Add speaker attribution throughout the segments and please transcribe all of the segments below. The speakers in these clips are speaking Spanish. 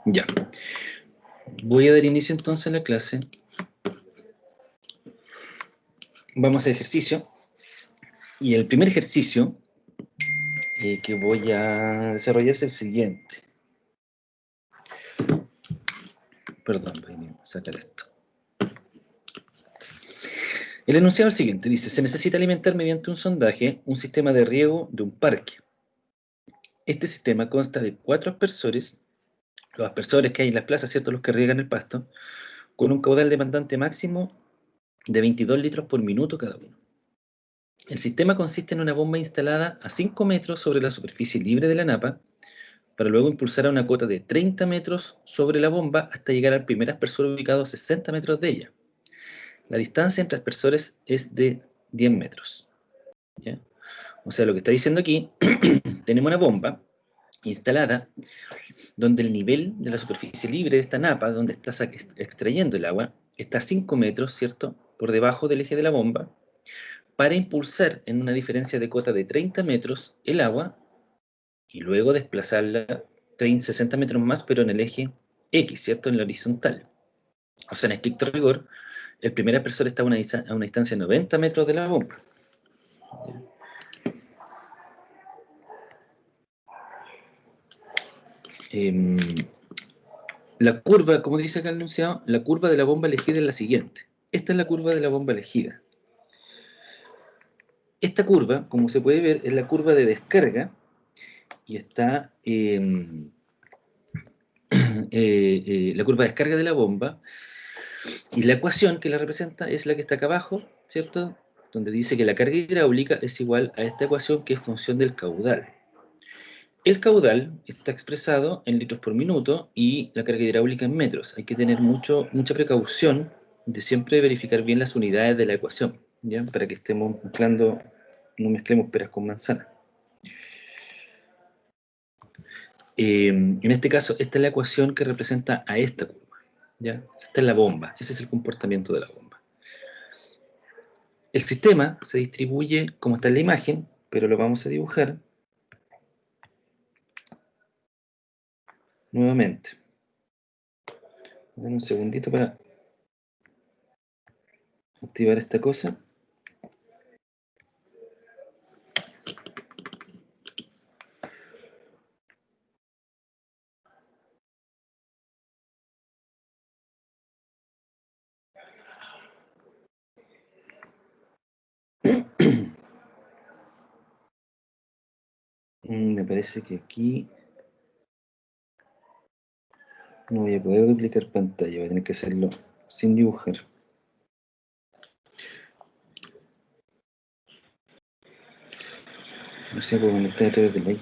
Speaker 1: Ya. Voy a dar inicio entonces a la clase. Vamos a hacer ejercicio. Y el primer ejercicio que voy a desarrollar es el siguiente. Perdón, voy a sacar esto. El enunciado es el siguiente. Dice, se necesita alimentar mediante un sondaje un sistema de riego de un parque. Este sistema consta de 4 aspersores, los aspersores que hay en las plazas, ¿cierto? Los que riegan el pasto, con un caudal demandante máximo de 22 litros por minuto cada uno. El sistema consiste en una bomba instalada a 5 metros sobre la superficie libre de la napa, para luego impulsar a una cota de 30 metros sobre la bomba hasta llegar al primer aspersor ubicado a 60 metros de ella. La distancia entre aspersores es de 10 metros. ¿Ya? O sea, lo que está diciendo aquí, tenemos una bomba instalada donde el nivel de la superficie libre de esta napa, donde está extrayendo el agua, está a 5 metros, ¿cierto?, por debajo del eje de la bomba, para impulsar en una diferencia de cota de 30 metros el agua y luego desplazarla 60 metros más, pero en el eje X, ¿cierto?, en la horizontal. O sea, en estricto rigor, el primer aspersor está a una distancia de 90 metros de la bomba. La curva, como dice acá el enunciado, la curva de la bomba elegida es la siguiente. Esta es la curva de la bomba elegida. Esta curva, como se puede ver, es la curva de descarga y está la curva de descarga de la bomba, y la ecuación que la representa es la que está acá abajo, ¿cierto?, donde dice que la carga hidráulica es igual a esta ecuación, que es función del caudal. El caudal está expresado en litros por minuto y la carga hidráulica en metros. Hay que tener mucha precaución de siempre verificar bien las unidades de la ecuación, ¿ya?, para que estemos mezclando, no mezclemos peras con manzanas. En este caso, esta es la ecuación que representa a esta curva, ¿ya? Esta es la bomba, ese es el comportamiento de la bomba. El sistema se distribuye como está en la imagen, pero lo vamos a dibujar nuevamente. Dame un segundito para activar esta cosa. Me parece que aquí no voy a poder duplicar pantalla, voy a tener que hacerlo sin dibujar. No sé si puedo conectar a través del aire.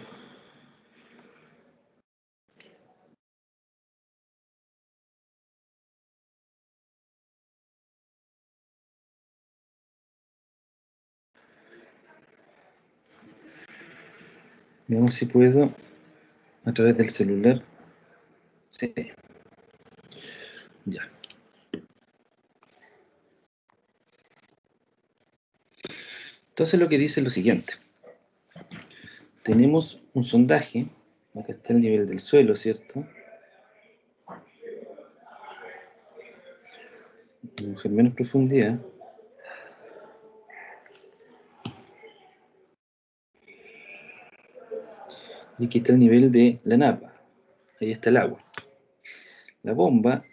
Speaker 1: Veamos si puedo a través del celular. Sí, ya. Entonces lo que dice es lo siguiente. Tenemos un sondaje, acá está el nivel del suelo, ¿cierto? Dibujar menos profundidad. Y aquí está el nivel de la napa. Ahí está el agua. La bomba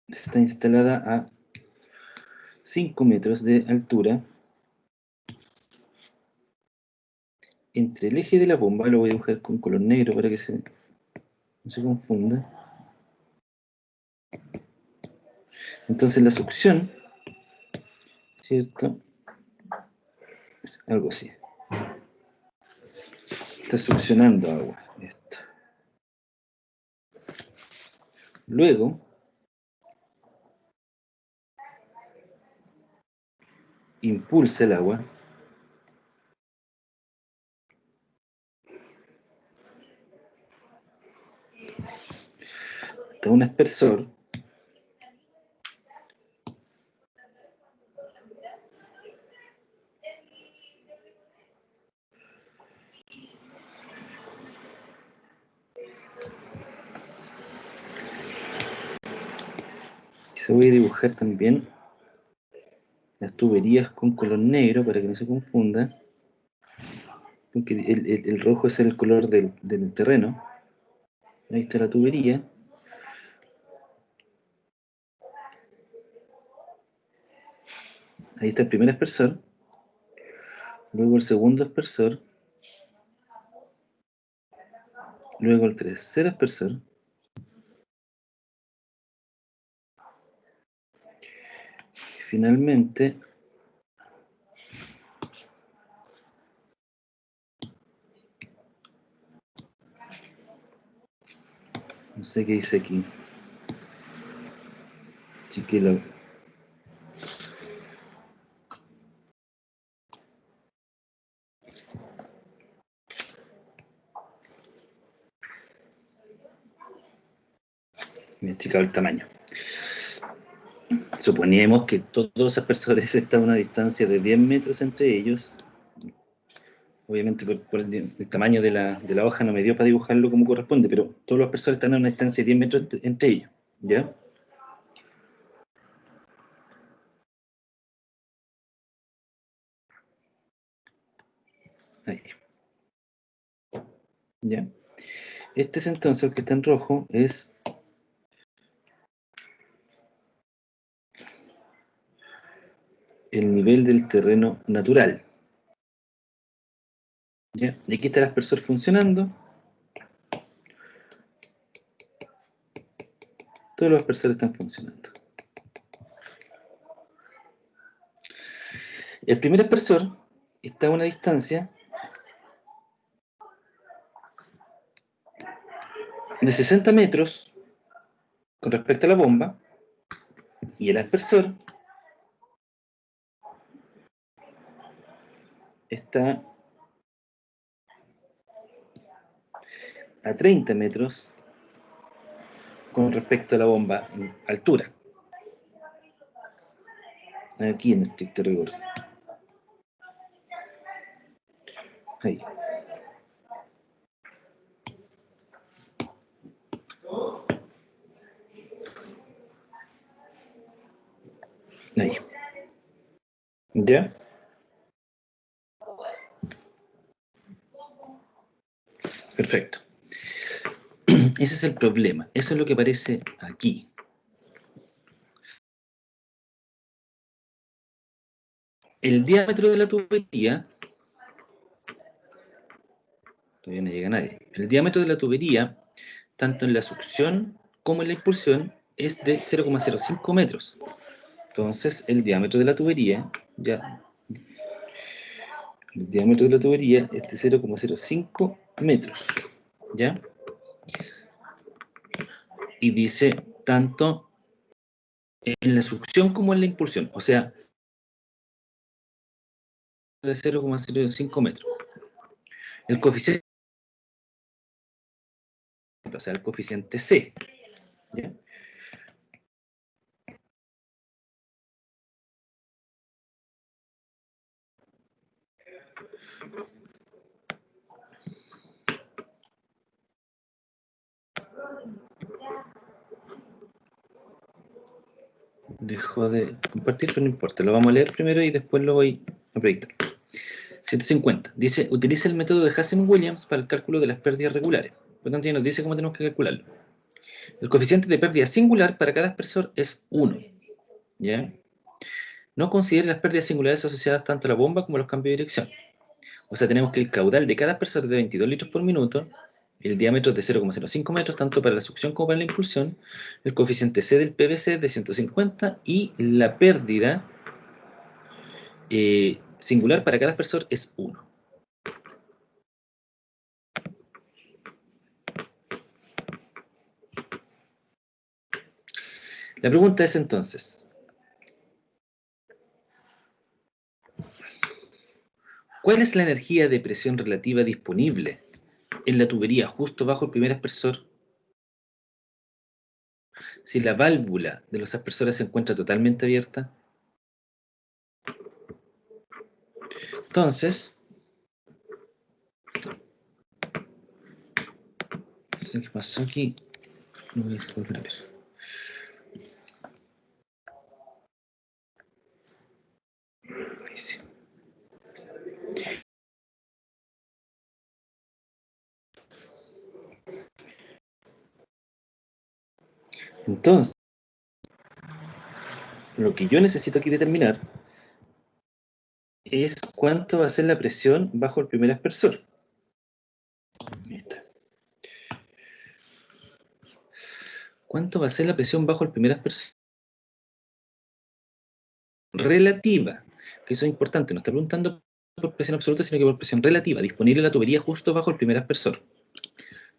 Speaker 1: está instalada a 5 metros de altura entre el eje de la bomba. Lo voy a dibujar con color negro para que no se confunda. Entonces la succión, ¿cierto? Algo así. Está succionando agua. Esto. Luego impulsa el agua hasta un aspersor Se voy a dibujar también las tuberías con color negro para que no se confunda, porque el rojo es el color del terreno. Ahí está la tubería. Ahí está el primer aspersor, luego el segundo aspersor, luego el tercer aspersor, y finalmente no sé qué dice aquí. Así que me he achicado el tamaño. Suponíamos que todos los aspersores están a una distancia de 10 metros entre ellos. Obviamente por el tamaño de la hoja no me dio para dibujarlo como corresponde, pero todos los aspersores están a una distancia de 10 metros entre ellos. ¿Ya? Ahí. ¿Ya? Este es entonces el que está en rojo, es el nivel del terreno natural. ¿Ya? Y aquí está el aspersor funcionando. Todos los aspersores están funcionando. El primer aspersor está a una distancia de 60 metros con respecto a la bomba, y el aspersor está a 30 metros con respecto a la bomba en altura. Aquí en estricto rigor. Ahí. Ahí. ¿Ya? Perfecto. Ese es el problema. Eso es lo que aparece aquí. El diámetro de la tubería, todavía no llega nadie, el diámetro de la tubería, tanto en la succión como en la impulsión, es de 0,05 metros. Entonces, el diámetro de la tubería, ya, el diámetro de la tubería es de 0,05 metros, ¿ya? Y dice tanto en la succión como en la impulsión, o sea, de 0,05 metros. El coeficiente, o sea, el coeficiente C, ¿ya? Dejó de compartir, pero no importa, lo vamos a leer primero y después lo voy a proyectar. 150. Dice, utiliza el método de Hazen-Williams para el cálculo de las pérdidas regulares. Por lo tanto, ya nos dice cómo tenemos que calcularlo. El coeficiente de pérdida singular para cada aspersor es 1. ¿Ya? No considere las pérdidas singulares asociadas tanto a la bomba como a los cambios de dirección. O sea, tenemos que el caudal de cada aspersor es de 22 litros por minuto, el diámetro es de 0,05 metros, tanto para la succión como para la impulsión, el coeficiente C del PVC es de 150 y la pérdida singular para cada aspersor es 1. La pregunta es entonces, ¿cuál es la energía de presión relativa disponible en la tubería justo bajo el primer aspersor si la válvula de los aspersores se encuentra totalmente abierta? Entonces, no sé qué pasó aquí, no voy a volver a ver. Entonces, lo que yo necesito aquí determinar es cuánto va a ser la presión bajo el primer aspersor. Ahí está. ¿Cuánto va a ser la presión bajo el primer aspersor? Relativa, que eso es importante, no está preguntando por presión absoluta, sino que por presión relativa, disponible en la tubería justo bajo el primer aspersor.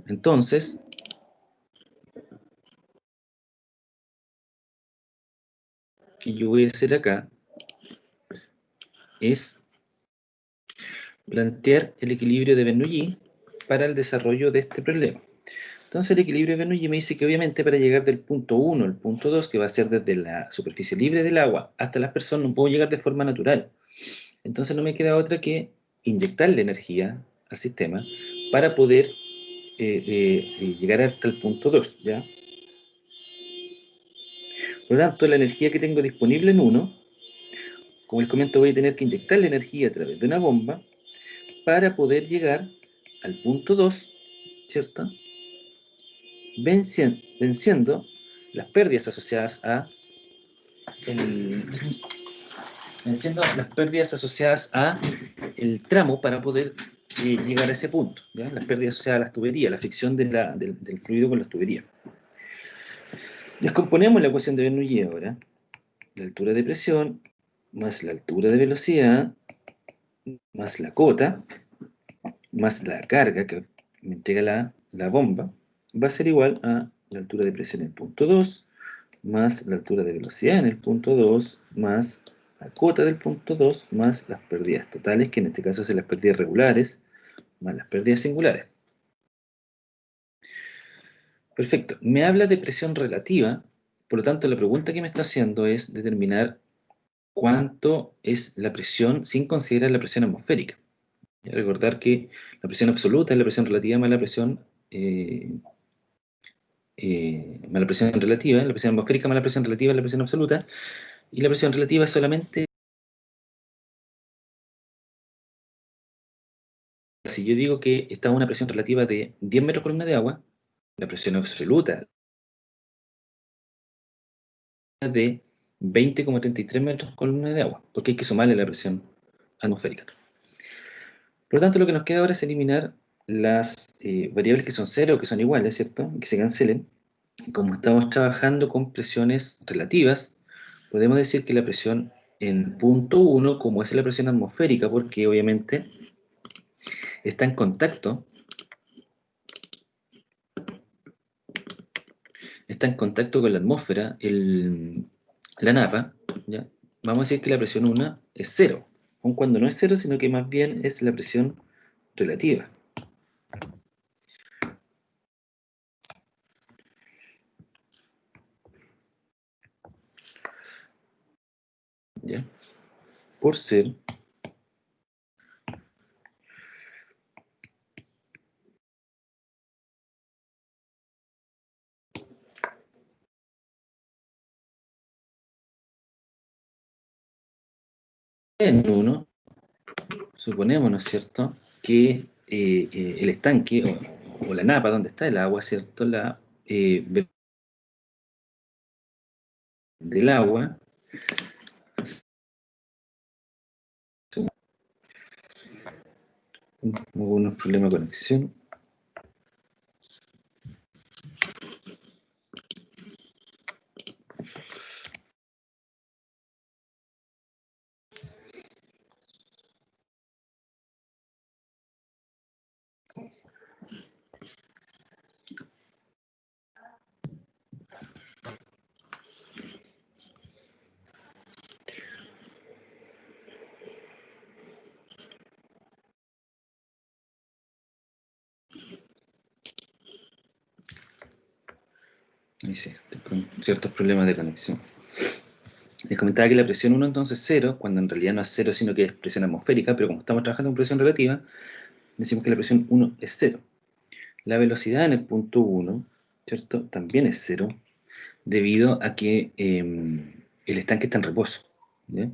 Speaker 1: Entonces, lo que yo voy a hacer acá es plantear el equilibrio de Bernoulli para el desarrollo de este problema. Entonces el equilibrio de Bernoulli me dice que obviamente para llegar del punto 1 al punto 2, que va a ser desde la superficie libre del agua hasta las personas, no puedo llegar de forma natural. Entonces no me queda otra que inyectarle energía al sistema para poder llegar hasta el punto 2, ¿ya? Por lo tanto, la energía que tengo disponible en 1, como les comento, voy a tener que inyectarle energía a través de una bomba para poder llegar al punto 2, ¿cierto? Venciendo las pérdidas asociadas a el tramo para poder llegar a ese punto, ¿ya? Las pérdidas asociadas a las tuberías, la fricción del fluido con las tuberías. Descomponemos la ecuación de Bernoulli ahora. La altura de presión más la altura de velocidad más la cota más la carga que me entrega la bomba va a ser igual a la altura de presión en el punto 2 más la altura de velocidad en el punto 2 más la cota del punto 2 más las pérdidas totales, que en este caso son las pérdidas regulares más las pérdidas singulares. Perfecto. Me habla de presión relativa, por lo tanto la pregunta que me está haciendo es determinar cuánto es la presión sin considerar la presión atmosférica. Y recordar que la presión absoluta es la presión relativa más la presión relativa, la presión atmosférica más la presión relativa es la presión absoluta, y la presión relativa es solamente, si yo digo que está a una presión relativa de 10 metros columna de agua, la presión absoluta es de 20,33 metros columna de agua, porque hay que sumarle la presión atmosférica. Por lo tanto, lo que nos queda ahora es eliminar las variables que son cero o que son iguales, ¿cierto? Que se cancelen. Como estamos trabajando con presiones relativas, podemos decir que la presión en punto 1, como es la presión atmosférica, porque obviamente está en contacto con la atmósfera, la napa, ¿ya? Vamos a decir que la presión 1 es 0, aun cuando no es 0, sino que más bien es la presión relativa. ¿Ya? Por ser en 1, suponemos, ¿no es cierto?, que el estanque o la napa donde está el agua, ¿cierto?, del agua, hubo unos problemas de conexión. Ahí sí, con ciertos problemas de conexión. Les comentaba que la presión 1 entonces es 0, cuando en realidad no es 0, sino que es presión atmosférica, pero como estamos trabajando con presión relativa, decimos que la presión 1 es 0. La velocidad en el punto 1, ¿cierto?, también es 0, debido a que el estanque está en reposo, ¿ya?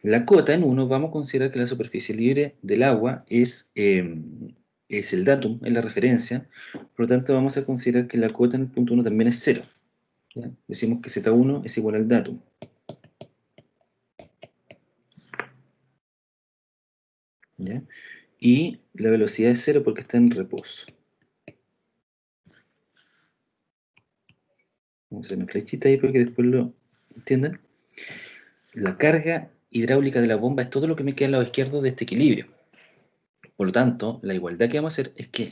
Speaker 1: La cota en 1, vamos a considerar que la superficie libre del agua es el datum, es la referencia, por lo tanto vamos a considerar que la cota en el punto 1 también es 0. ¿ya? Decimos que Z1 es igual al datum. ¿Ya? Y la velocidad es 0 porque está en reposo. Vamos a hacer una flechita ahí para que después lo entiendan. La carga hidráulica de la bomba es todo lo que me queda al lado izquierdo de este equilibrio. Por lo tanto, la igualdad que vamos a hacer es que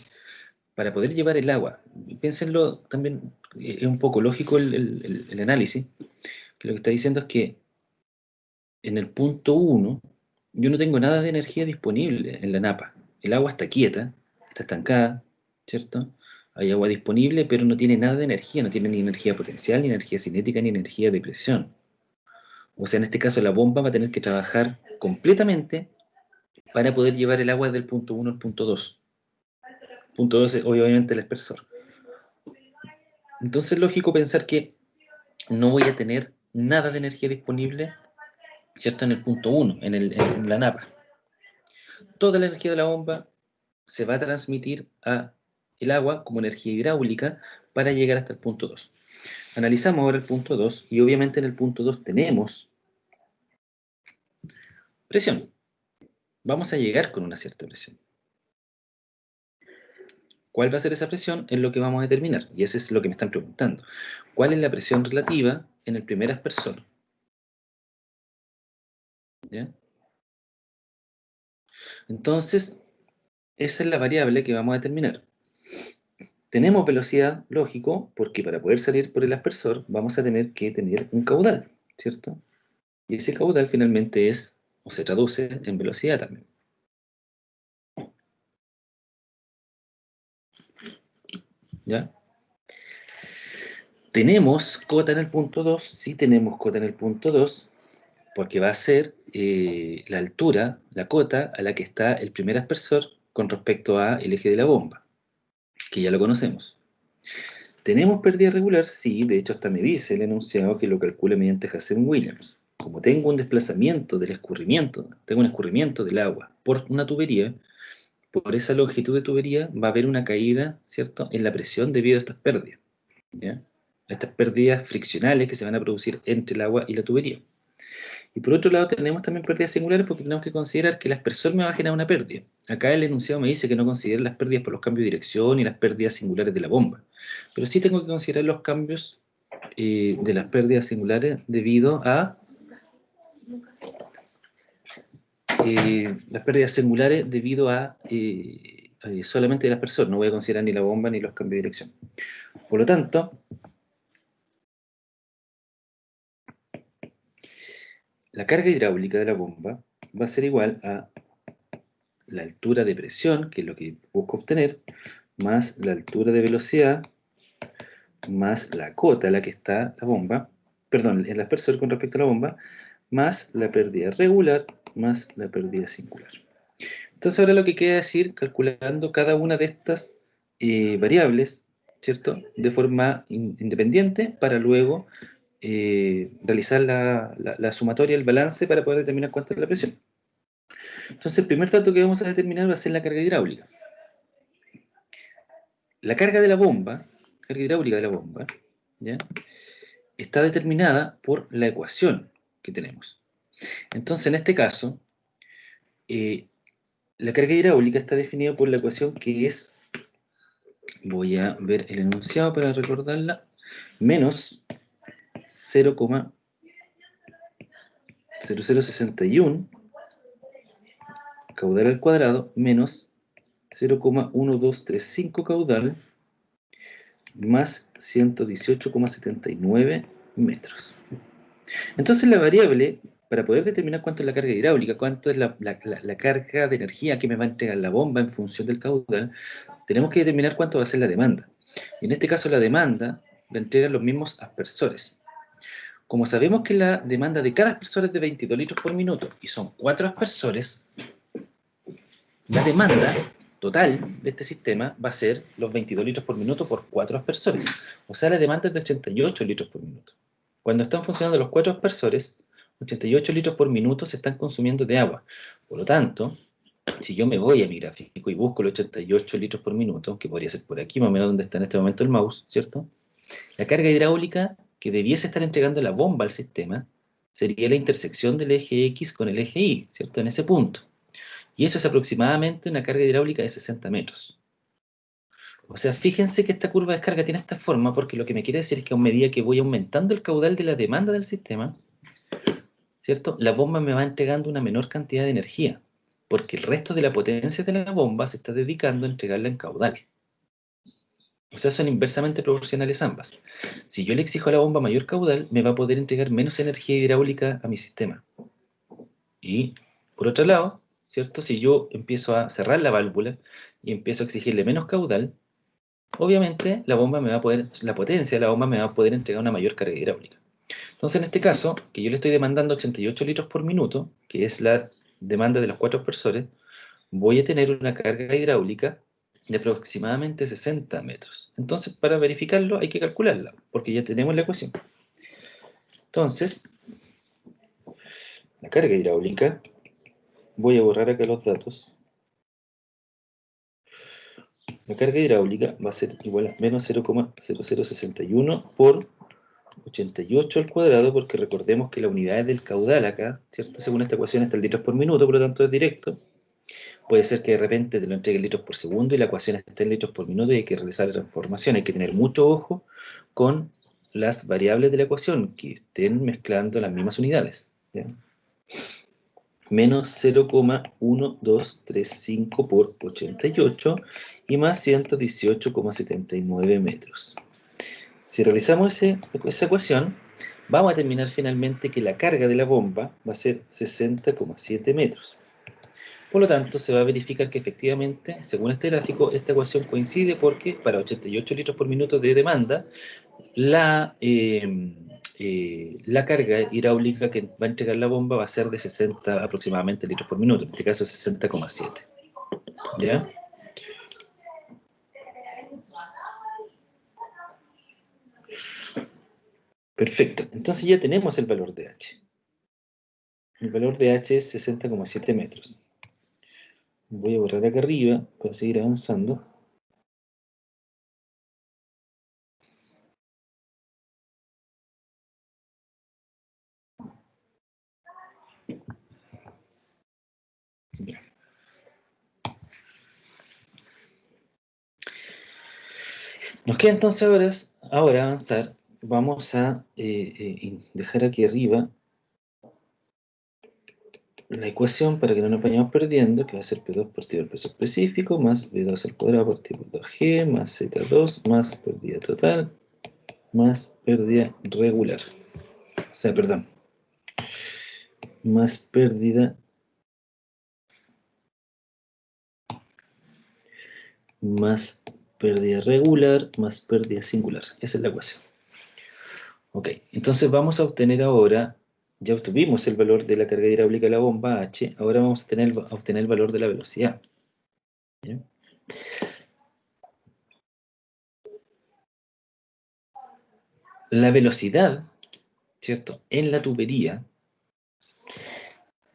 Speaker 1: para poder llevar el agua, piénsenlo también, es un poco lógico el análisis, que lo que está diciendo es que en el punto 1 yo no tengo nada de energía disponible en la napa. El agua está quieta, está estancada, ¿cierto? Hay agua disponible, pero no tiene nada de energía, no tiene ni energía potencial, ni energía cinética, ni energía de presión. O sea, en este caso la bomba va a tener que trabajar completamente para poder llevar el agua del punto 1 al punto 2. Punto 2 es obviamente el aspersor. Entonces es lógico pensar que no voy a tener nada de energía disponible, ¿cierto? En el punto 1, en la napa. Toda la energía de la bomba se va a transmitir a el agua como energía hidráulica para llegar hasta el punto 2. Analizamos ahora el punto 2 y obviamente en el punto 2 tenemos presión. Vamos a llegar con una cierta presión. ¿Cuál va a ser esa presión? Es lo que vamos a determinar. Y eso es lo que me están preguntando. ¿Cuál es la presión relativa en el primer aspersor? ¿Ya? Entonces, esa es la variable que vamos a determinar. Tenemos velocidad, lógico, porque para poder salir por el aspersor vamos a tener que tener un caudal, ¿cierto? Y ese caudal finalmente es, o se traduce en velocidad también. ¿Ya? ¿Tenemos cota en el punto 2? Sí tenemos cota en el punto 2, porque va a ser la altura, la cota a la que está el primer aspersor con respecto al eje de la bomba, que ya lo conocemos. ¿Tenemos pérdida regular? Sí, de hecho hasta me dice el enunciado que lo calcula mediante Hazen-Williams. Como tengo un desplazamiento del escurrimiento, tengo un escurrimiento del agua por una tubería, por esa longitud de tubería va a haber una caída, ¿cierto?, en la presión debido a estas pérdidas, ¿ya? Estas pérdidas friccionales que se van a producir entre el agua y la tubería. Y por otro lado tenemos también pérdidas singulares porque tenemos que considerar que el aspersor me va a generar una pérdida. Acá el enunciado me dice que no considere las pérdidas por los cambios de dirección y las pérdidas singulares de la bomba. Pero sí tengo que considerar los cambios de las pérdidas singulares debido a las pérdidas singulares debido a solamente el aspersor. No voy a considerar ni la bomba ni los cambios de dirección. Por lo tanto, la carga hidráulica de la bomba va a ser igual a la altura de presión, que es lo que busco obtener, más la altura de velocidad, más la cota a la que está la bomba, perdón, el aspersor con respecto a la bomba, más la pérdida regular, más la pérdida singular. Entonces ahora lo que queda es ir calculando cada una de estas variables, ¿cierto?, de forma independiente para luego realizar la sumatoria, el balance para poder determinar cuánta es la presión. Entonces el primer dato que vamos a determinar va a ser la carga hidráulica. La carga de la bomba, carga hidráulica de la bomba, ¿ya?, está determinada por la ecuación que tenemos. Entonces en este caso, la carga hidráulica está definida por la ecuación que es, voy a ver el enunciado para recordarla, menos 0,0061 caudal al cuadrado menos 0,1235 caudal más 118,79 metros. Entonces la variable, para poder determinar cuánto es la carga hidráulica, cuánto es la carga de energía que me va a entregar la bomba en función del caudal, tenemos que determinar cuánto va a ser la demanda. Y en este caso la demanda la entregan los mismos aspersores. Como sabemos que la demanda de cada aspersor es de 22 litros por minuto y son 4 aspersores, la demanda total de este sistema va a ser los 22 litros por minuto por 4 aspersores. O sea, la demanda es de 88 litros por minuto. Cuando están funcionando los 4 aspersores, 88 litros por minuto se están consumiendo de agua. Por lo tanto, si yo me voy a mi gráfico y busco los 88 litros por minuto, que podría ser por aquí, más o menos donde está en este momento el mouse, ¿cierto? La carga hidráulica que debiese estar entregando la bomba al sistema sería la intersección del eje X con el eje Y, ¿cierto? En ese punto. Y eso es aproximadamente una carga hidráulica de 60 metros. O sea, fíjense que esta curva de descarga tiene esta forma porque lo que me quiere decir es que a medida que voy aumentando el caudal de la demanda del sistema, ¿cierto? La bomba me va entregando una menor cantidad de energía, porque el resto de la potencia de la bomba se está dedicando a entregarla en caudal. O sea, son inversamente proporcionales ambas. Si yo le exijo a la bomba mayor caudal, me va a poder entregar menos energía hidráulica a mi sistema. Y, por otro lado, ¿cierto? Si yo empiezo a cerrar la válvula y empiezo a exigirle menos caudal, obviamente la potencia de la bomba me va a poder entregar una mayor carga hidráulica. Entonces, en este caso, que yo le estoy demandando 88 litros por minuto, que es la demanda de los 4 aspersores, voy a tener una carga hidráulica de aproximadamente 60 metros. Entonces, para verificarlo hay que calcularla, porque ya tenemos la ecuación. Entonces, la carga hidráulica, voy a borrar acá los datos. La carga hidráulica va a ser igual a menos 0,0061 por 88 al cuadrado, porque recordemos que la unidad es del caudal acá, ¿cierto? Según esta ecuación está en litros por minuto, por lo tanto es directo. Puede ser que de repente te lo entregue en litros por segundo y la ecuación está en litros por minuto y hay que realizar la transformación. Hay que tener mucho ojo con las variables de la ecuación, que estén mezclando las mismas unidades, ¿ya? Menos 0,1235 por 88 y más 118,79 metros. Si realizamos esa ecuación, vamos a determinar finalmente que la carga de la bomba va a ser 60,7 metros. Por lo tanto, se va a verificar que efectivamente, según este gráfico, esta ecuación coincide porque para 88 litros por minuto de demanda, la carga hidráulica que va a entregar la bomba va a ser de 60 aproximadamente litros por minuto, en este caso 60,7. ¿Ya? Perfecto, entonces ya tenemos el valor de H. El valor de H es 60,7 metros. Voy a borrar acá arriba para seguir avanzando. Bien. Nos queda entonces ahora avanzar. Vamos a dejar aquí arriba la ecuación para que no nos vayamos perdiendo, que va a ser P2 partido del peso específico, más B2 al cuadrado partido por 2G, más Z2, más pérdida total, más pérdida regular. O sea, perdón. Más pérdida regular, más pérdida singular. Esa es la ecuación. Ok, entonces vamos a obtener ahora, ya obtuvimos el valor de la carga hidráulica de la bomba H, ahora vamos a obtener el valor de la velocidad. ¿Ya? La velocidad, ¿cierto?, en la tubería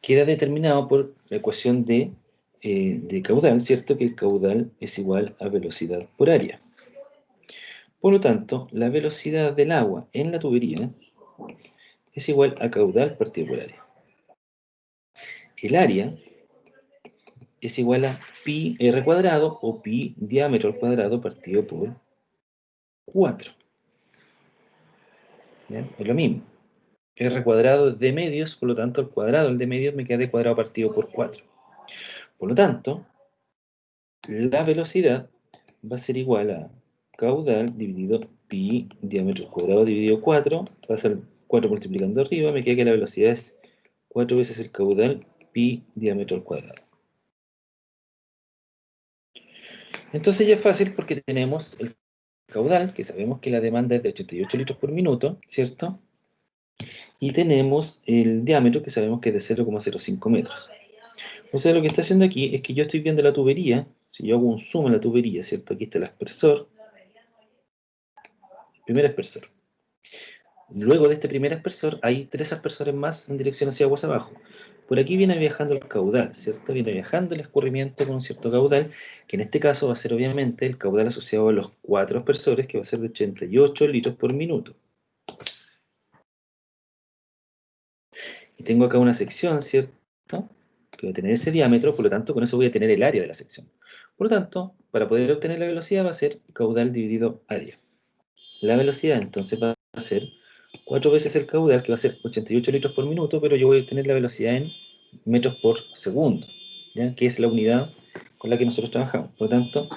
Speaker 1: queda determinado por la ecuación de caudal, ¿cierto?, que el caudal es igual a velocidad por área. Por lo tanto, la velocidad del agua en la tubería es igual a caudal partido por área. El área es igual a pi r cuadrado o pi diámetro al cuadrado partido por 4. ¿Bien? Es lo mismo. R cuadrado de medios, por lo tanto el cuadrado, el de medios, me queda de cuadrado partido por 4. Por lo tanto, la velocidad va a ser igual a caudal dividido pi diámetro al cuadrado dividido 4. Pasa el 4 multiplicando arriba, me queda que la velocidad es 4 veces el caudal pi diámetro al cuadrado. Entonces ya es fácil porque tenemos el caudal, que sabemos que la demanda es de 88 litros por minuto, ¿cierto? Y tenemos el diámetro, que sabemos que es de 0,05 metros. O sea, lo que está haciendo aquí es que yo estoy viendo la tubería. Si yo hago un zoom en la tubería, ¿cierto? Aquí está el aspersor. El primer aspersor. Luego de este primer aspersor hay 3 aspersores más en dirección hacia aguas abajo. Por aquí viene viajando el caudal, ¿cierto? Viene viajando el escurrimiento con un cierto caudal, que en este caso va a ser obviamente el caudal asociado a los 4 aspersores, que va a ser de 88 litros por minuto. Y tengo acá una sección, ¿cierto? Que va a tener ese diámetro, por lo tanto, con eso voy a tener el área de la sección. Por lo tanto, para poder obtener la velocidad va a ser caudal dividido área. La velocidad, entonces, va a ser 4 veces el caudal, que va a ser 88 litros por minuto, pero yo voy a obtener la velocidad en metros por segundo, ¿ya? Que es la unidad con la que nosotros trabajamos. Por lo tanto,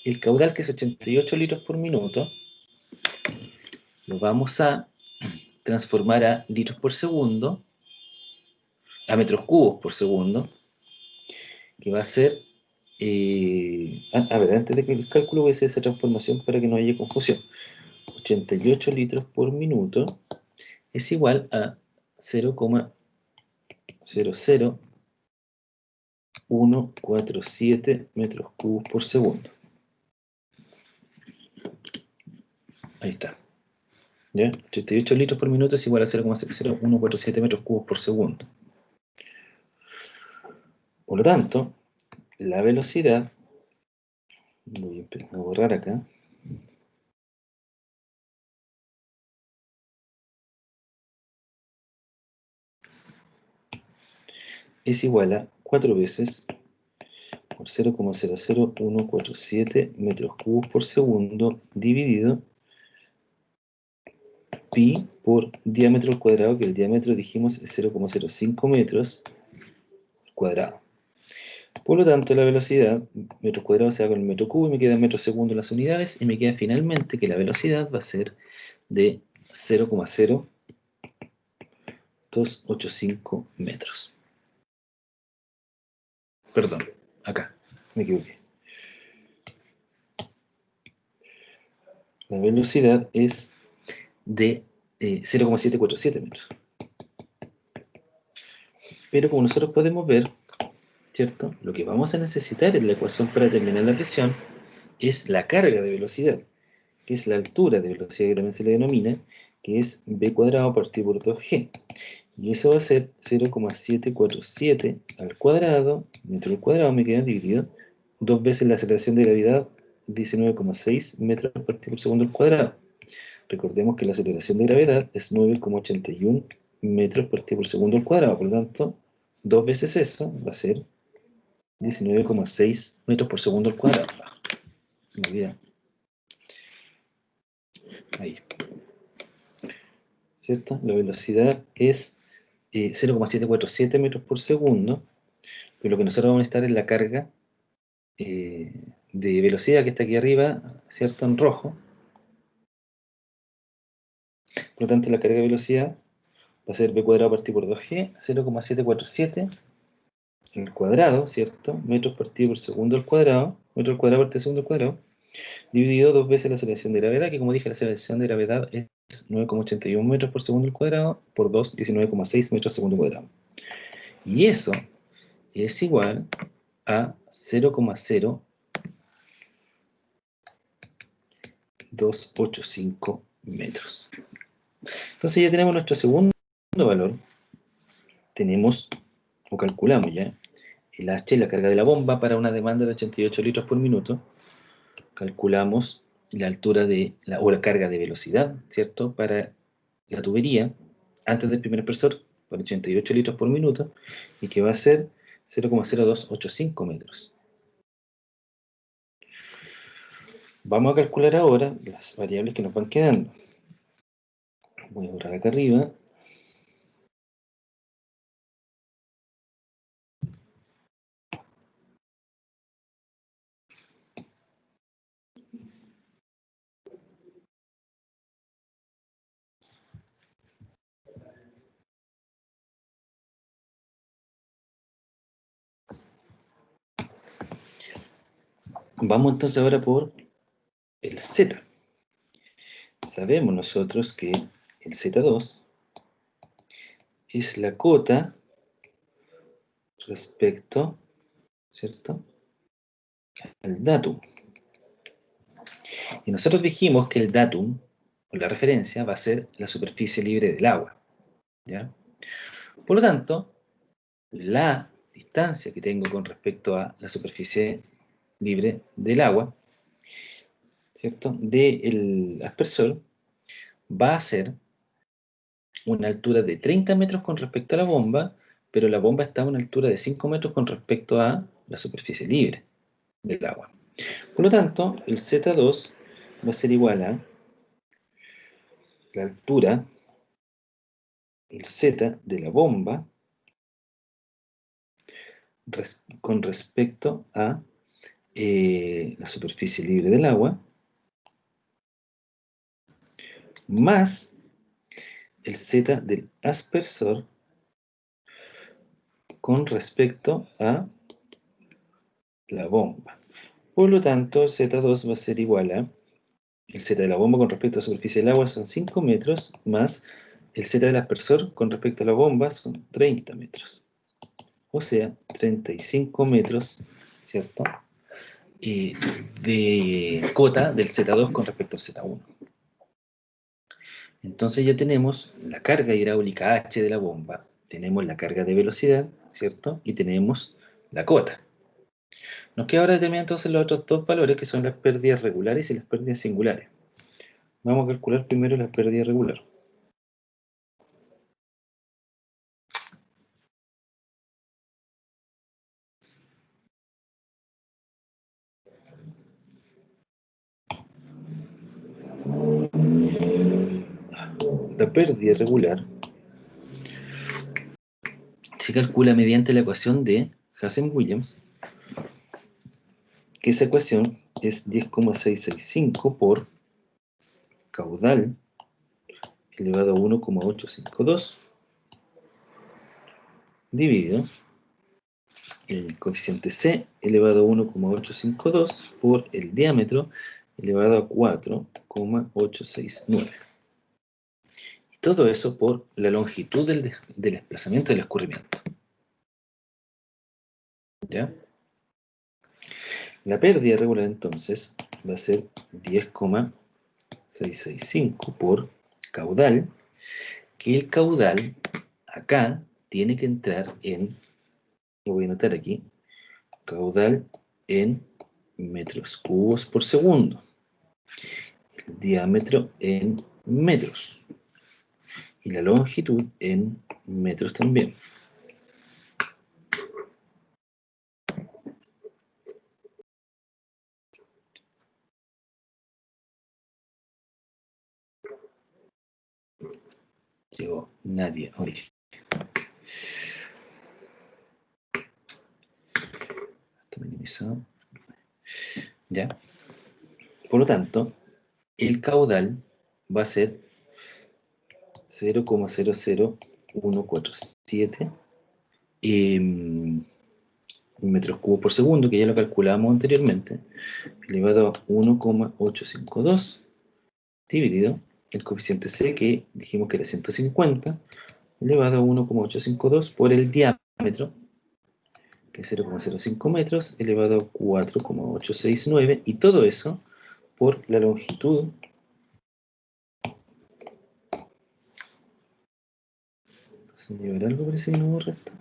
Speaker 1: el caudal, que es 88 litros por minuto, lo vamos a transformar a litros por segundo, a metros cubos por segundo, que va a ser, a ver, antes de que el cálculo voy a hacer esa transformación para que no haya confusión. 88 litros por minuto es igual a 0,00147 metros cubos por segundo. Ahí está. ¿Ya? 88 litros por minuto es igual a 0,00147 metros cubos por segundo. Por lo tanto, la velocidad, voy a empezar a borrar acá, es igual a 4 veces por 0,00147 metros cubos por segundo dividido pi por diámetro al cuadrado, que el diámetro dijimos es 0,05 metros al cuadrado. Por lo tanto, la velocidad, metros cuadrados se da con el metro cubo y me quedan metros segundo las unidades, y me queda finalmente que la velocidad va a ser de 0,0285 metros. Perdón, acá, me equivoqué. La velocidad es de 0,747 metros. Pero como nosotros podemos ver, ¿cierto? Lo que vamos a necesitar en la ecuación para determinar la presión es la carga de velocidad, que es la altura de velocidad que también se le denomina, que es b cuadrado partido por 2g. Y eso va a ser 0,747 al cuadrado, metro al cuadrado me queda dividido, 2 veces la aceleración de gravedad, 19,6 metros partido por segundo al cuadrado. Recordemos que la aceleración de gravedad es 9,81 metros partido por segundo al cuadrado, por lo tanto, 2 veces eso va a ser 19,6 metros por segundo al cuadrado. Me olvidé. Ahí. ¿Cierto? La velocidad es 0,747 metros por segundo, pero lo que nosotros vamos a necesitar es la carga de velocidad que está aquí arriba, ¿cierto? En rojo. Por lo tanto, la carga de velocidad va a ser b cuadrado partido por 2g, 0,747 al cuadrado, ¿cierto? Metros partido por segundo al cuadrado, metro al cuadrado partido por segundo al cuadrado, dividido 2 veces la aceleración de gravedad, que como dije, la aceleración de gravedad es 9,81 metros por segundo al cuadrado, por 2, 19,6 metros por segundo al cuadrado. Y eso es igual a 0,0285 metros. Entonces ya tenemos nuestro segundo valor. Tenemos, o calculamos ya, el H, la carga de la bomba, para una demanda de 88 litros por minuto. Calculamos la altura o la carga de velocidad, ¿cierto? Para la tubería, antes del primer expresor, por 88 litros por minuto, y que va a ser 0,0285 metros. Vamos a calcular ahora las variables que nos van quedando. Voy a borrar acá arriba. Vamos entonces ahora por el Z. Sabemos nosotros que el Z2 es la cota respecto, ¿cierto?, al datum. Y nosotros dijimos que el datum, o la referencia, va a ser la superficie libre del agua, ¿ya? Por lo tanto, la distancia que tengo con respecto a la superficie libre del agua, ¿cierto?, del aspersor, va a ser una altura de 30 metros con respecto a la bomba, pero la bomba está a una altura de 5 metros con respecto a la superficie libre del agua. Por lo tanto, el Z2 va a ser igual a la altura, el Z de la bomba, con respecto a la superficie libre del agua, más el Z del aspersor con respecto a la bomba. Por lo tanto, el Z2 va a ser igual a el Z de la bomba con respecto a la superficie del agua son 5 metros, más el Z del aspersor con respecto a la bomba son 30 metros. O sea, 35 metros, ¿cierto? De cota del Z2 con respecto al Z1. Entonces ya tenemos la carga hidráulica H de la bomba, tenemos la carga de velocidad, ¿cierto? Y tenemos la cota. Nos queda ahora determinar entonces los otros dos valores que son las pérdidas regulares y las pérdidas singulares. Vamos a calcular primero la pérdida regular. La pérdida regular se calcula mediante la ecuación de Hazen-Williams, que esa ecuación es 10,665 por caudal elevado a 1,852 dividido el coeficiente C elevado a 1,852 por el diámetro elevado a 4,869. Y todo eso por la longitud del desplazamiento del escurrimiento. ¿Ya? La pérdida regular entonces va a ser 10,665 por caudal, que el caudal acá tiene que entrar en, lo voy a anotar aquí, caudal en metros cúbicos por segundo, el diámetro en metros y la longitud en metros también. Llegó nadie hoy. Está minimizado. ¿Ya? Por lo tanto, el caudal va a ser 0,00147 metros cúbicos por segundo, que ya lo calculamos anteriormente, elevado a 1,852 dividido el coeficiente C, que dijimos que era 150, elevado a 1,852 por el diámetro, que es 0,05 metros, elevado a 4,869, y todo eso por la longitud ¿se me llevará algo por ese nuevo resto?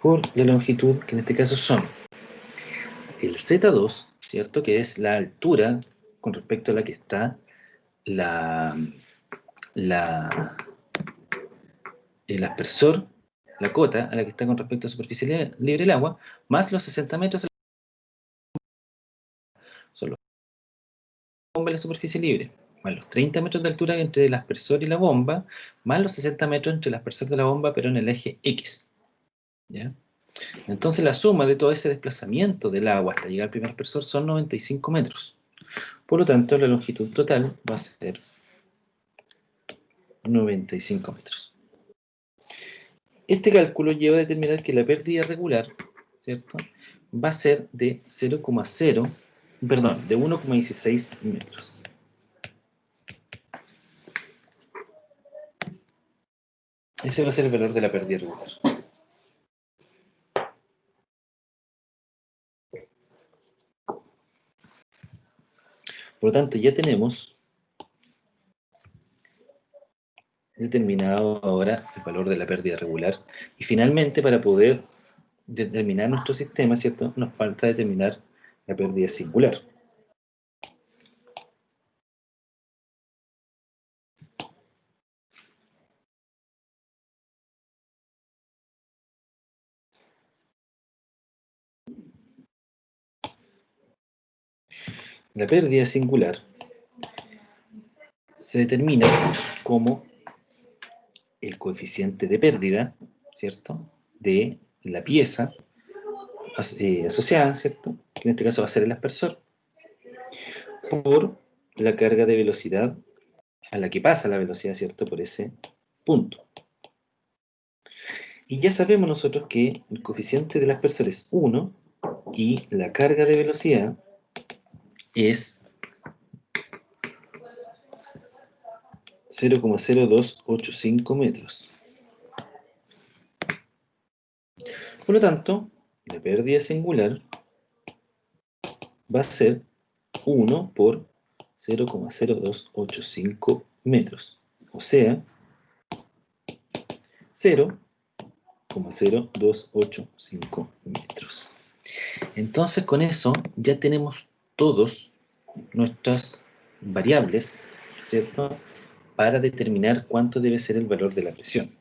Speaker 1: Por la longitud, que en este caso son el Z2, ¿cierto? Que es la altura con respecto a la que está la, el aspersor, la cota a la que está con respecto a la superficie libre del agua, más los 60 metros son los bomba y la superficie libre, más los 30 metros de altura entre el aspersor y la bomba, más los 60 metros entre el aspersor de la bomba, pero en el eje X. ¿Ya? Entonces la suma de todo ese desplazamiento del agua hasta llegar al primer aspersor son 95 metros. Por lo tanto, la longitud total va a ser 95 metros. Este cálculo lleva a determinar que la pérdida regular, ¿cierto?, va a ser de 0,0, perdón, de 1,16 metros. Ese va a ser el valor de la pérdida regular. Por lo tanto, ya tenemos determinado ahora el valor de la pérdida regular. Y finalmente, para poder determinar nuestro sistema, ¿cierto?, nos falta determinar la pérdida singular. La pérdida singular se determina como el coeficiente de pérdida, ¿cierto?, de la pieza asociada, ¿cierto?, que en este caso va a ser el aspersor, por la carga de velocidad a la que pasa la velocidad, ¿cierto?, por ese punto. Y ya sabemos nosotros que el coeficiente del aspersor es 1 y la carga de velocidad es 0,0285 metros. Por lo tanto, la pérdida singular va a ser 1 por 0,0285 metros, o sea, 0,0285 metros. Entonces, con eso ya tenemos todas nuestras variables, ¿cierto?, para determinar cuánto debe ser el valor de la presión.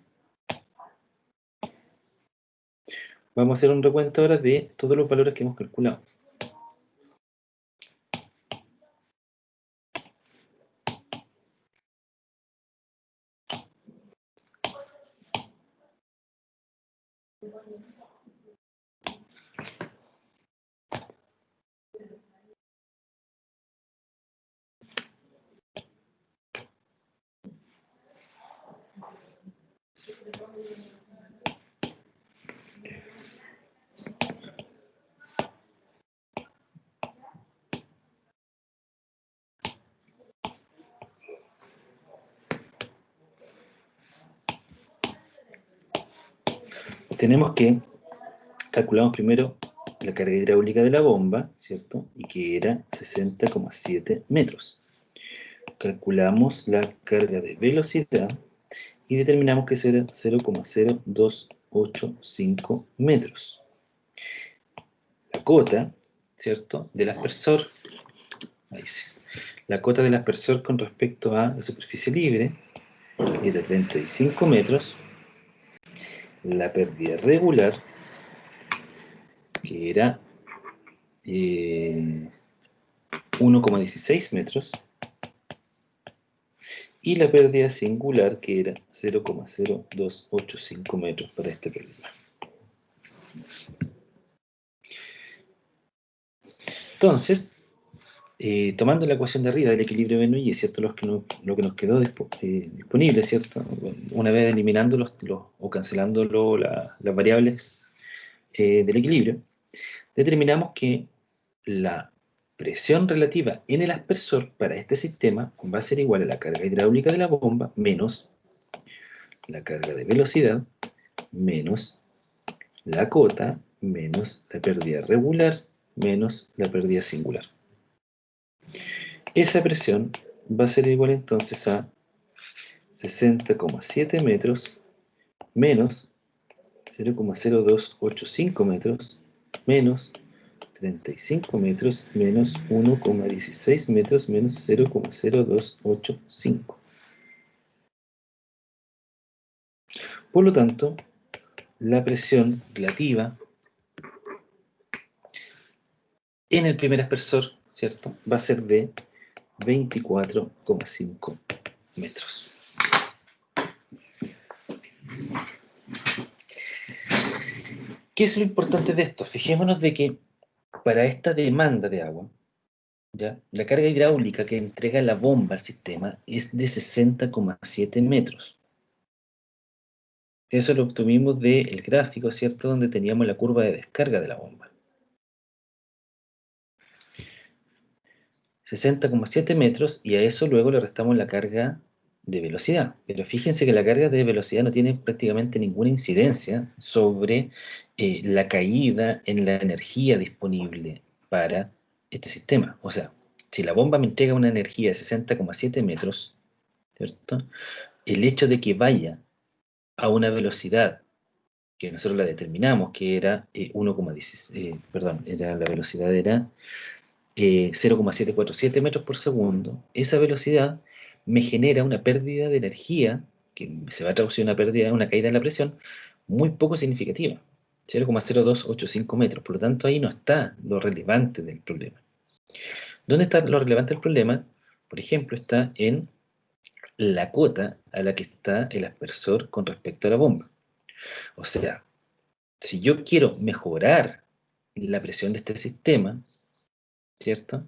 Speaker 1: Vamos a hacer un recuento ahora de todos los valores que hemos calculado. Tenemos que calculamos primero la carga hidráulica de la bomba, ¿cierto?, y que era 60,7 metros. Calculamos la carga de velocidad y determinamos que será 0,0285 metros. La cota, ¿cierto?, del aspersor, ahí sí, la cota del aspersor con respecto a la superficie libre, que era 35 metros, la pérdida regular, que era 1,16 metros, y la pérdida singular, que era 0,0285 metros para este problema. Entonces, tomando la ecuación de arriba del equilibrio de Bernoulli, ¿cierto?, lo que nos quedó disponible, ¿cierto?, una vez eliminando o cancelando las variables del equilibrio, determinamos que la presión relativa en el aspersor para este sistema va a ser igual a la carga hidráulica de la bomba menos la carga de velocidad menos la cota menos la pérdida regular menos la pérdida singular. Esa presión va a ser igual entonces a 60,7 metros menos 0,0285 metros menos 35 metros menos 1,16 metros menos 0,0285. Por lo tanto, la presión relativa en el primer aspersor, ¿cierto?, va a ser de 24,5 metros. ¿Qué es lo importante de esto? Fijémonos de que para esta demanda de agua, ¿ya?, la carga hidráulica que entrega la bomba al sistema es de 60,7 metros. Eso lo obtuvimos del gráfico, ¿cierto?, donde teníamos la curva de descarga de la bomba. 60,7 metros, y a eso luego le restamos la carga de velocidad. Pero fíjense que la carga de velocidad no tiene prácticamente ninguna incidencia sobre la caída en la energía disponible para este sistema. O sea, si la bomba me entrega una energía de 60,7 metros, ¿cierto?, el hecho de que vaya a una velocidad que nosotros la determinamos, que era 1,16, perdón, la velocidad era 0,747 metros por segundo, esa velocidad me genera una pérdida de energía, que se va a traducir en una pérdida, una caída de la presión, muy poco significativa, 0,0285 metros. Por lo tanto, ahí no está lo relevante del problema. ¿Dónde está lo relevante del problema? Por ejemplo, está en la cota a la que está el aspersor con respecto a la bomba. O sea, si yo quiero mejorar la presión de este sistema, ¿cierto?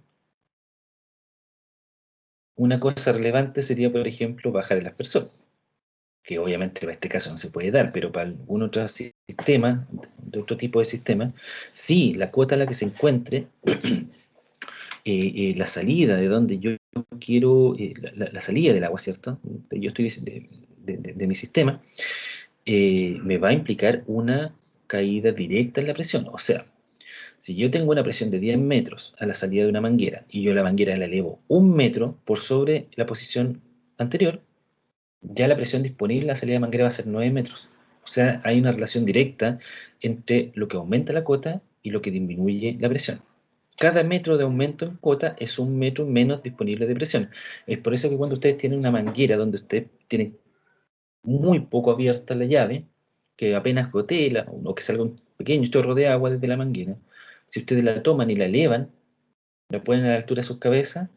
Speaker 1: Una cosa relevante sería, por ejemplo, bajar el aspersor, que obviamente para este caso no se puede dar, pero para algún otro sistema, de otro tipo de sistema, sí, la cuota a la que se encuentre, la salida de donde yo quiero, la salida del agua, ¿cierto? Yo estoy de mi sistema, me va a implicar una caída directa en la presión. O sea, si yo tengo una presión de 10 metros a la salida de una manguera y yo la manguera la elevo 1 metro por sobre la posición anterior, ya la presión disponible en la salida de manguera va a ser 9 metros. O sea, hay una relación directa entre lo que aumenta la cota y lo que disminuye la presión. Cada metro de aumento en cuota es 1 metro menos disponible de presión. Es por eso que cuando ustedes tienen una manguera donde ustedes tienen muy poco abierta la llave, que apenas gotea o que salga un pequeño chorro de agua desde la manguera, si ustedes la toman y la elevan, la ponen a la altura de sus cabezas,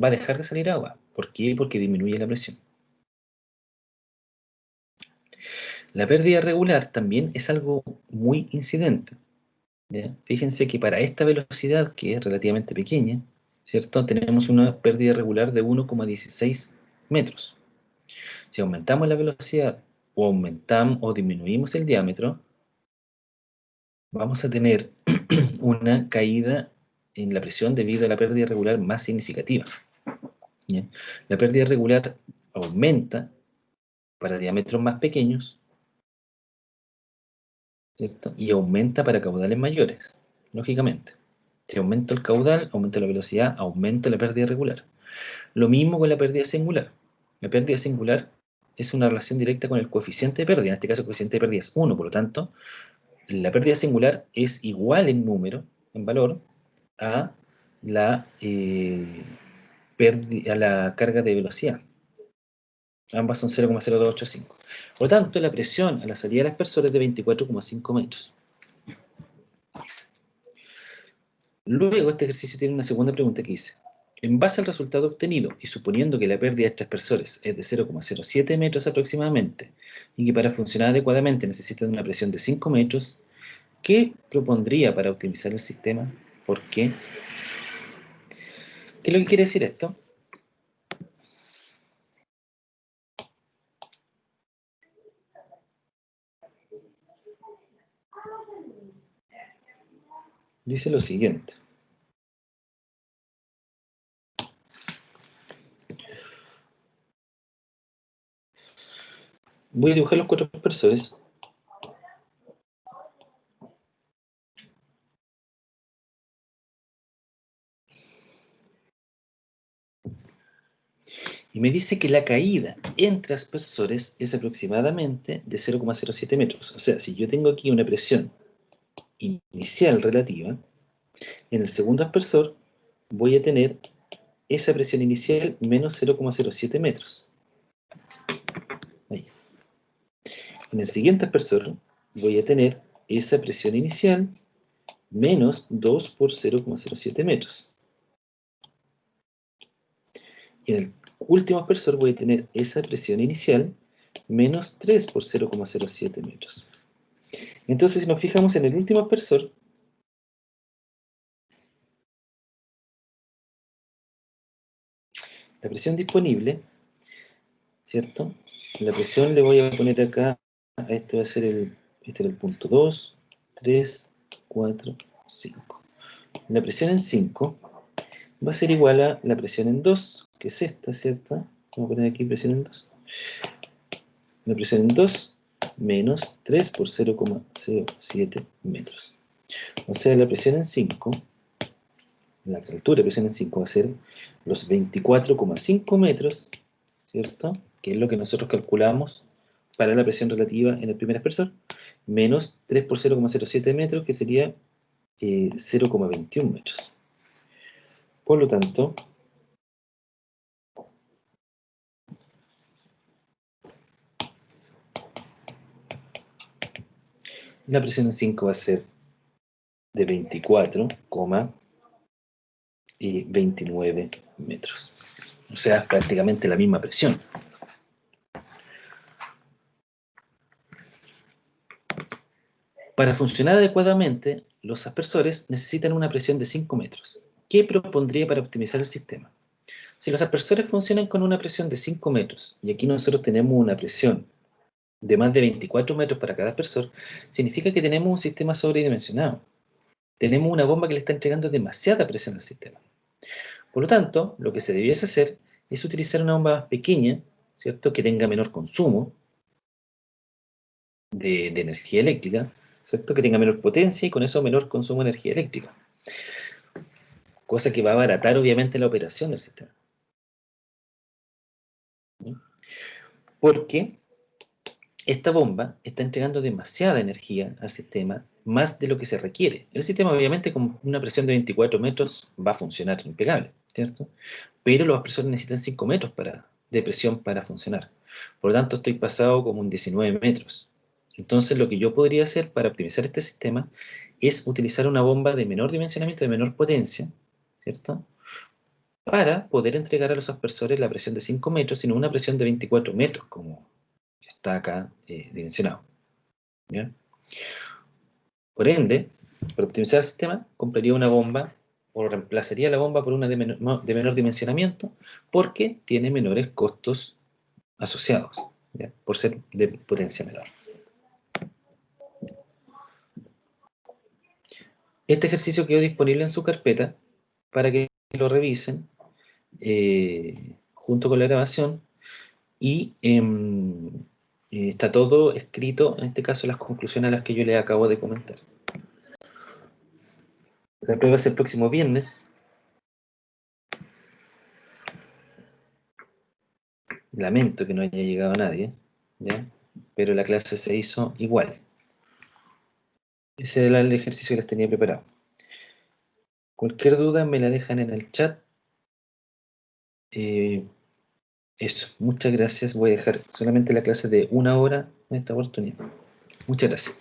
Speaker 1: va a dejar de salir agua. ¿Por qué? Porque disminuye la presión. La pérdida regular también es algo muy incidente, ¿ya? Fíjense que para esta velocidad, que es relativamente pequeña, ¿cierto? Tenemos una pérdida regular de 1,16 metros. Si aumentamos la velocidad o aumentamos o disminuimos el diámetro, vamos a tener una caída en la presión debido a la pérdida regular más significativa, ¿ya? La pérdida regular aumenta para diámetros más pequeños, ¿cierto? Y aumenta para caudales mayores, lógicamente. Si aumento el caudal, aumenta la velocidad, aumenta la pérdida regular. Lo mismo con la pérdida singular. La pérdida singular es una relación directa con el coeficiente de pérdida. En este caso, el coeficiente de pérdida es 1, por lo tanto, la pérdida singular es igual en número, en valor, a la, a la carga de velocidad. Ambas son 0,0285. Por lo tanto, la presión a la salida del aspersor es de 24,5 metros. Luego, este ejercicio tiene una segunda pregunta que dice: en base al resultado obtenido y suponiendo que la pérdida de estos aspersores es de 0,07 metros aproximadamente y que para funcionar adecuadamente necesitan una presión de 5 metros, ¿qué propondría para optimizar el sistema? ¿Por qué? ¿Qué es lo que quiere decir esto? Dice lo siguiente. Voy a dibujar los 4 aspersores. Y me dice que la caída entre aspersores es aproximadamente de 0,07 metros. O sea, si yo tengo aquí una presión inicial relativa, en el segundo aspersor voy a tener esa presión inicial menos 0,07 metros. Ahí. En el siguiente aspersor voy a tener esa presión inicial menos 2 por 0,07 metros. Y en el último aspersor voy a tener esa presión inicial menos 3 por 0,07 metros. Entonces, si nos fijamos en el último aspersor, la presión disponible, ¿cierto? La presión le voy a poner acá, a este va a ser este era el punto 2, 3, 4, 5. La presión en 5 va a ser igual a la presión en 2, que es esta, ¿cierto? Vamos a poner aquí presión en 2. La presión en 2 menos 3 por 0,07 metros. O sea, la presión en 5, la altura de presión en 5 va a ser los 24,5 metros, ¿cierto? que es lo que nosotros calculamos para la presión relativa en el primer aspersor, menos 3 por 0,07 metros, que sería 0,21 metros. Por lo tanto, la presión en 5 va a ser de 24,29 metros. O sea, prácticamente la misma presión. Para funcionar adecuadamente, los aspersores necesitan una presión de 5 metros. ¿Qué propondría para optimizar el sistema? Si los aspersores funcionan con una presión de 5 metros, y aquí nosotros tenemos una presión de más de 24 metros para cada aspersor, significa que tenemos un sistema sobredimensionado. Tenemos una bomba que le está entregando demasiada presión al sistema. Por lo tanto, lo que se debiese hacer es utilizar una bomba más pequeña, ¿cierto?, que tenga menor consumo de energía eléctrica, ¿cierto?, que tenga menor potencia y con eso menor consumo de energía eléctrica. Cosa que va a abaratar obviamente la operación del sistema. ¿Sí? Porque esta bomba está entregando demasiada energía al sistema, más de lo que se requiere. El sistema obviamente con una presión de 24 metros va a funcionar impecable, ¿cierto? Pero los aspersores necesitan 5 metros de presión para funcionar. Por lo tanto, estoy pasado como en 19 metros. Entonces, lo que yo podría hacer para optimizar este sistema es utilizar una bomba de menor dimensionamiento, de menor potencia, ¿cierto?, para poder entregar a los aspersores la presión de 5 metros, sino una presión de 24 metros, como está acá dimensionado. ¿Ya? Por ende, para optimizar el sistema, compraría una bomba o reemplazaría la bomba por una de menor dimensionamiento porque tiene menores costos asociados, ¿ya?, por ser de potencia menor. Este ejercicio quedó disponible en su carpeta para que lo revisen junto con la grabación y está todo escrito, en este caso las conclusiones a las que yo les acabo de comentar. La prueba es el próximo viernes. Lamento que no haya llegado nadie, ¿ya?, pero la clase se hizo igual. Ese era el ejercicio que les tenía preparado. Cualquier duda me la dejan en el chat. Eso, muchas gracias. Voy a dejar solamente la clase de 1 hora en esta oportunidad. Muchas gracias.